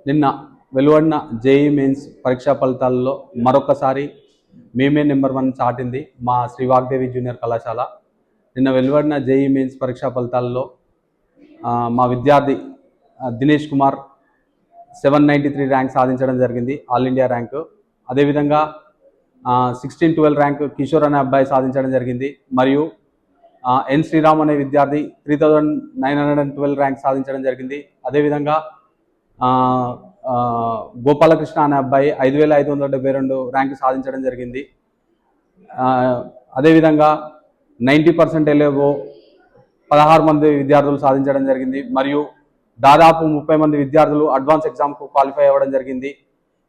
నిన్న వెలువడిన JEE mains పరీక్షా ఫలితాల్లో మరొకసారి మేమే నెంబర్ 1 చాటింది మా శ్రీ వాగ్దేవి జూనియర్ కళాశాల. నిన్న వెలువడిన జేఈ మెయిన్స్ పరీక్షా ఫలితాల్లో మా విద్యార్థి దినేష్ కుమార్ 793 ర్యాంక్ సాధించడం జరిగింది, ఆల్ ఇండియా ర్యాంకు. అదేవిధంగా 1612 ర్యాంక్ కిషోర్ అనే అబ్బాయి సాధించడం జరిగింది. మరియు ఎన్ శ్రీరామ్ అనే విద్యార్థి 3912 ర్యాంక్ సాధించడం జరిగింది. అదేవిధంగా గోపాలకృష్ణ అనే అబ్బాయి 5572 ర్యాంకు సాధించడం జరిగింది. అదేవిధంగా 90% ఎలేవో 16 మంది విద్యార్థులు సాధించడం జరిగింది. మరియు దాదాపు 30 మంది విద్యార్థులు అడ్వాన్స్ ఎగ్జామ్కు క్వాలిఫై అవ్వడం జరిగింది.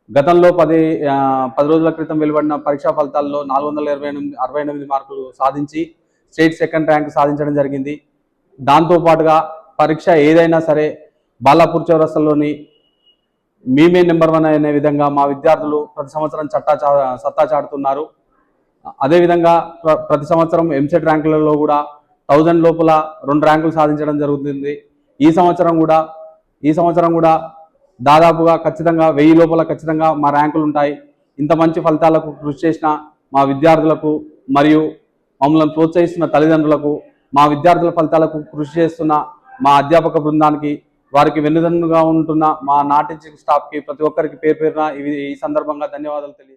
గతంలో 10 రోజుల క్రితం వెలువడిన పరీక్షా ఫలితాల్లో 468 మార్కులు సాధించి స్టేట్ సెకండ్ ర్యాంక్ సాధించడం జరిగింది. దాంతోపాటుగా పరీక్ష ఏదైనా సరే బాలాపూర్ చౌరస్తాలోని మేమే నెంబర్ 1 అనే విధంగా మా విద్యార్థులు ప్రతి సంవత్సరం సత్తా చాటుతున్నారు. అదేవిధంగా ప్రతి సంవత్సరం ఎంసెట్ ర్యాంకులలో కూడా 1000 లోపల 2 ర్యాంకులు సాధించడం జరుగుతుంది. ఈ సంవత్సరం కూడా దాదాపుగా ఖచ్చితంగా 1000 లోపల ఖచ్చితంగా మా ర్యాంకులు ఉంటాయి. ఇంత మంచి ఫలితాలకు కృషి చేసిన మా విద్యార్థులకు మరియు మమ్మల్ని ప్రోత్సహిస్తున్న తల్లిదండ్రులకు, మా విద్యార్థుల ఫలితాలకు కృషి చేస్తున్న మా అధ్యాపక బృందానికి, వారికి వెన్నుదన్నుగా ఉంటున్న మా నాన్ టీచింగ్ స్టాఫ్కి ప్రతి ఒక్కరికి పేరు పేరున ఈ సందర్భంగా ధన్యవాదాలు తెలియజేస్తున్నాను.